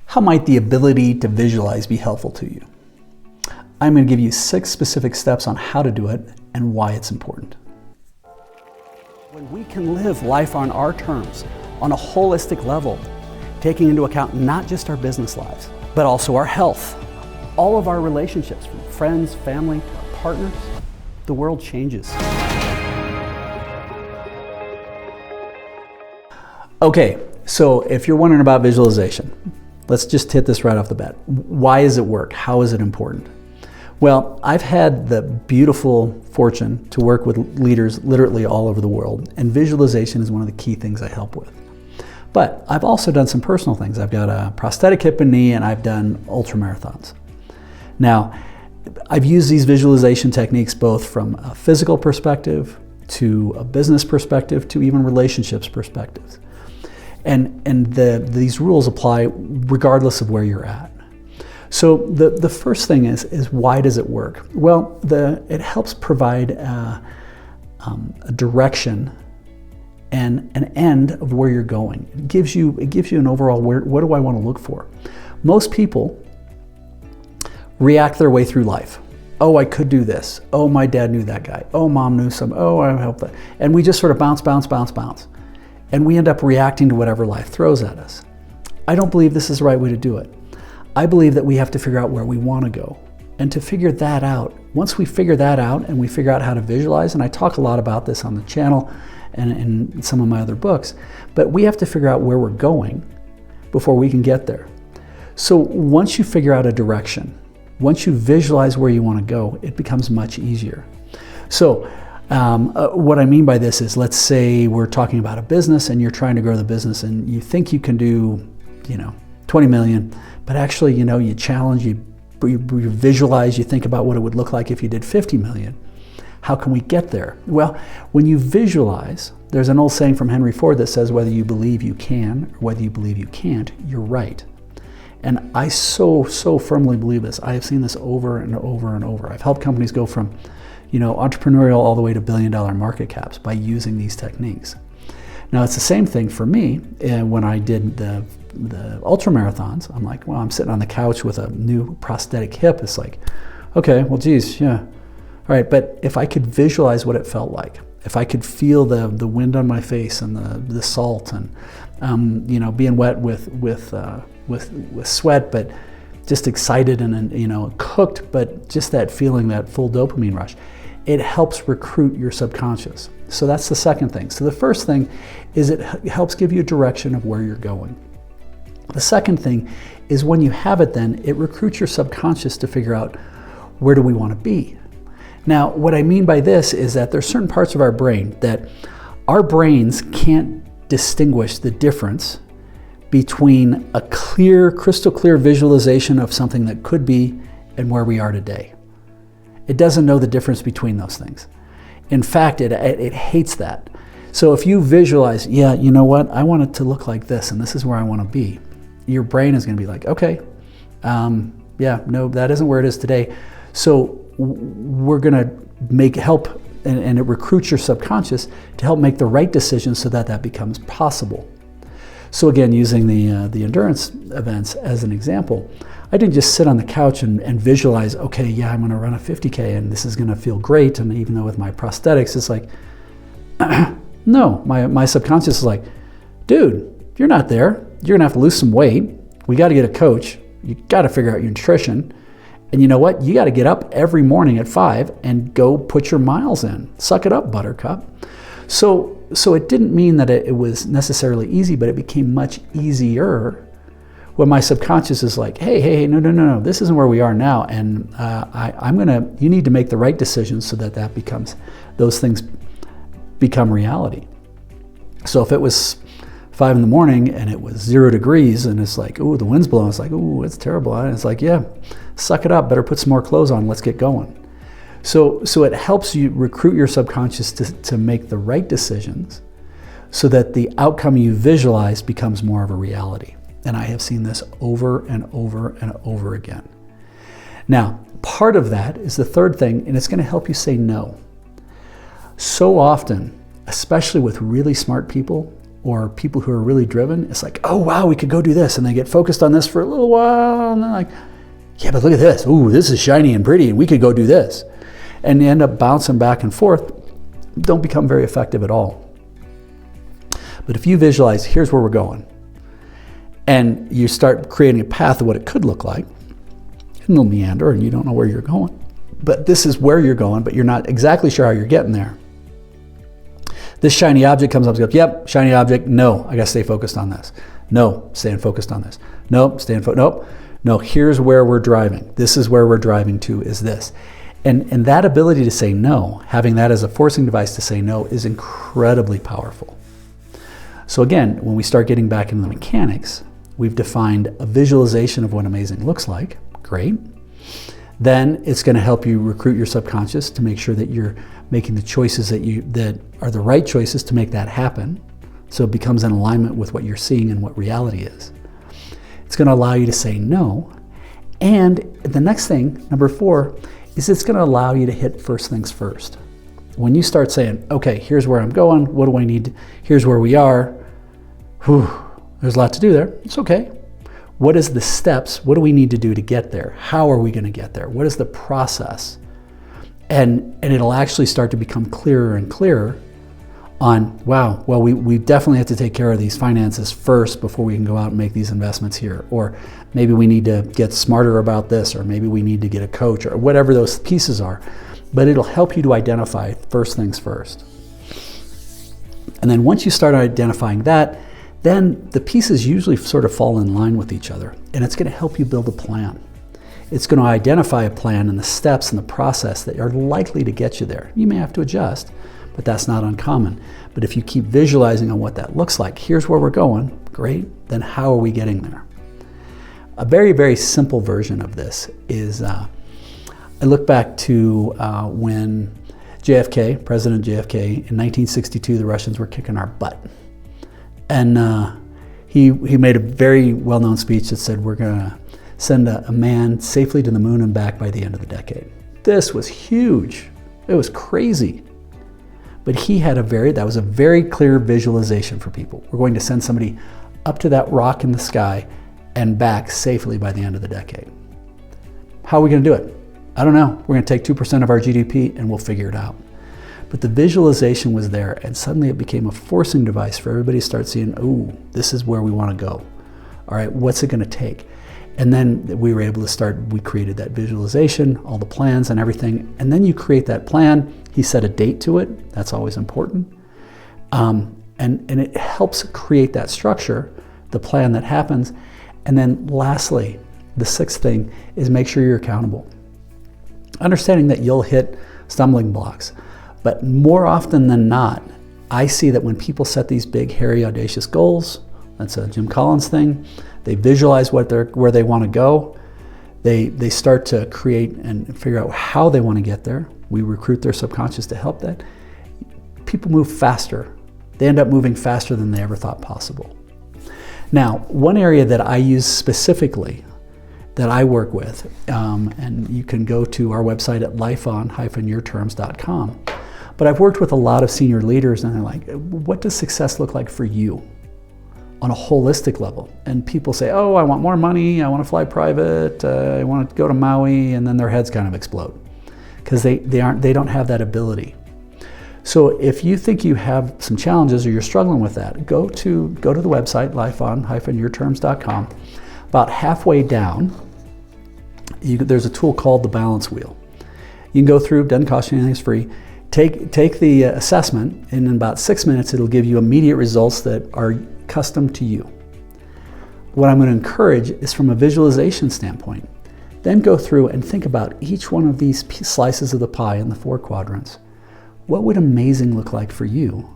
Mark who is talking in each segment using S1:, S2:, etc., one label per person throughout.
S1: How might the ability to visualize be helpful to you? I'm going to give you 6 specific steps on how to do it and why it's important. When we can live life on our terms, on a holistic level, taking into account not just our business lives, but also our health, all of our relationships, from friends, family, to our partners, the world changes. Okay, so if you're wondering about visualization, let's just hit this right off the bat. Why does it work? How is it important? Well, I've had the beautiful fortune to work with leaders literally all over the world, and visualization is one of the key things I help with. But I've also done some personal things. I've got a prosthetic hip and knee, and I've done ultramarathons. Now, I've used these visualization techniques both from a physical perspective to a business perspective to even relationships perspectives. And these rules apply regardless of where you're at. So the first thing is why does it work? Well, it helps provide a direction and an end of where you're going. It gives you an overall what do I want to look for? Most people react their way through life. Oh, I could do this. Oh, my dad knew that guy. Oh, mom knew some. Oh, I helped that. And we just sort of bounce. And we end up reacting to whatever life throws at us. I don't believe this is the right way to do it. I believe that we have to figure out where we want to go. And to figure that out, once we figure that out and we figure out how to visualize, and I talk a lot about this on the channel and in some of my other books, but we have to figure out where we're going before we can get there. So once you figure out a direction, once you visualize where you want to go, it becomes much easier. So what I mean by this is, let's say we're talking about a business and you're trying to grow the business and you think you can do, 20 million, but actually, you challenge, you visualize, you think about what it would look like if you did 50 million. How can we get there? Well, when you visualize, there's an old saying from Henry Ford that says, whether you believe you can or whether you believe you can't, you're right. And I so firmly believe this. I have seen this over and over and over. I've helped companies go from entrepreneurial all the way to billion-dollar market caps by using these techniques. Now, it's the same thing for me when I did the ultramarathons. I'm like, well, I'm sitting on the couch with a new prosthetic hip. It's like, okay, well, geez, yeah. All right, but if I could visualize what it felt like, if I could feel the wind on my face and the salt and, being wet with sweat, but just excited and cooked, but just that feeling, that full dopamine rush, it helps recruit your subconscious. So that's the second thing. So the first thing is it helps give you a direction of where you're going. The second thing is when you have it, then it recruits your subconscious to figure out, where do we want to be? Now, what I mean by this is that there's certain parts of our brain that our brains can't distinguish the difference between a crystal clear visualization of something that could be and where we are today. It doesn't know the difference between those things. In fact, it hates that. So if you visualize, yeah, you know what, I want it to look like this and this is where I want to be, your brain is going to be like, okay, yeah, no, that isn't where it is today. So we're going to help, and it recruits your subconscious to help make the right decision so that becomes possible. So again, using the endurance events as an example, I didn't just sit on the couch and visualize, okay, yeah, I'm going to run a 50K and this is going to feel great. And even though with my prosthetics, it's like, no, my subconscious is like, dude, you're not there. You're going to have to lose some weight. We got to get a coach. You got to figure out your nutrition. And you know what? You got to get up every morning at 5 and go put your miles in. Suck it up, buttercup. So it didn't mean that it was necessarily easy, but it became much easier when my subconscious is like, hey, no, this isn't where we are now, and you need to make the right decisions so that those things become reality. So if it was 5 in the morning and it was 0 degrees and it's like, ooh, the wind's blowing, it's like, ooh, it's terrible. And it's like, yeah, suck it up, better put some more clothes on, let's get going. So it helps you recruit your subconscious to make the right decisions so that the outcome you visualize becomes more of a reality. And I have seen this over and over and over again. Now, part of that is the third thing, and it's going to help you say no. So often, especially with really smart people, or people who are really driven, it's like, oh wow, we could go do this, and they get focused on this for a little while, and they're like, yeah, but look at this. Ooh, this is shiny and pretty, and we could go do this. And you end up bouncing back and forth, don't become very effective at all. But if you visualize, here's where we're going, and you start creating a path of what it could look like, and it'll meander and you don't know where you're going. But this is where you're going, but you're not exactly sure how you're getting there. This shiny object comes up and goes, yep, shiny object, no, I gotta stay focused on this. No, staying focused on this. Nope, no, here's where we're driving. This is where we're driving to, is this. And that ability to say no, having that as a forcing device to say no, is incredibly powerful. So again, when we start getting back into the mechanics, we've defined a visualization of what amazing looks like. Great. Then it's going to help you recruit your subconscious to make sure that you're making the choices that are the right choices to make that happen. So it becomes in alignment with what you're seeing and what reality is. It's going to allow you to say no. And the next thing, number 4, is it's going to allow you to hit first things first. When you start saying, okay, here's where I'm going, what do I need, here's where we are, there's a lot to do there, it's okay. What is the steps, what do we need to do to get there? How are we going to get there? What is the process? And it'll actually start to become clearer and clearer on, wow, well, we definitely have to take care of these finances first before we can go out and make these investments here. Or maybe we need to get smarter about this, or maybe we need to get a coach, or whatever those pieces are. But it'll help you to identify first things first. And then once you start identifying that, then the pieces usually sort of fall in line with each other, and it's going to help you build a plan. It's going to identify a plan and the steps and the process that are likely to get you there. You may have to adjust, but that's not uncommon. But if you keep visualizing on what that looks like, here's where we're going, great, then how are we getting there? A very, very simple version of this is, I look back to when JFK, President JFK, in 1962, the Russians were kicking our butt. And he made a very well-known speech that said, we're going to send a man safely to the moon and back by the end of the decade. This was huge. It was crazy. But he had that was a very clear visualization for people. We're going to send somebody up to that rock in the sky and back safely by the end of the decade. How are we going to do it? I don't know. We're going to take 2% of our GDP and we'll figure it out. But the visualization was there, and suddenly it became a forcing device for everybody to start seeing, oh, this is where we want to go. All right, what's it going to take? And then we were able to we created that visualization, all the plans and everything. And then you create that plan. He set a date to it. That's always important. And it helps create that structure, the plan that happens. And then lastly, the 6th thing is make sure you're accountable. Understanding that you'll hit stumbling blocks. But more often than not, I see that when people set these big, hairy, audacious goals, that's a Jim Collins thing, they visualize where they want to go, they start to create and figure out how they want to get there. We recruit their subconscious to help that. People move faster. They end up moving faster than they ever thought possible. Now, one area that I use specifically that I work with, and you can go to our website at lifeon-yourterms.com. But I've worked with a lot of senior leaders, and they're like, what does success look like for you on a holistic level? And people say, oh, I want more money, I want to fly private, I want to go to Maui, and then their heads kind of explode because they don't have that ability. So if you think you have some challenges or you're struggling with that, go to the website, lifeon-yourterms.com. About halfway down, there's a tool called the balance wheel. You can go through, doesn't cost you anything, it's free. Take the assessment, and in about 6 minutes, it'll give you immediate results that are custom to you. What I'm going to encourage is from a visualization standpoint. Then go through and think about each one of these slices of the pie in the 4 quadrants. What would amazing look like for you?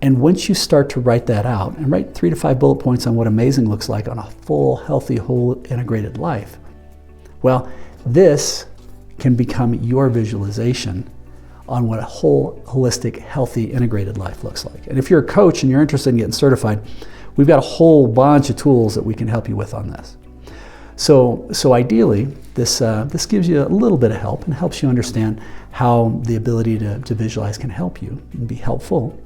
S1: And once you start to write that out, and write 3 to 5 bullet points on what amazing looks like on a full, healthy, whole, integrated life, well, this can become your visualization on what a whole, holistic, healthy, integrated life looks like. And if you're a coach and you're interested in getting certified, we've got a whole bunch of tools that we can help you with on this. So ideally, this gives you a little bit of help and helps you understand how the ability to visualize can help you and be helpful.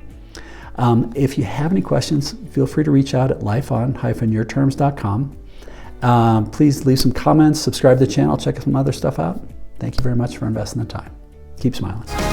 S1: If you have any questions, feel free to reach out at lifeon-yourterms.com. Please leave some comments, subscribe to the channel, check some other stuff out. Thank you very much for investing the time. Keep smiling.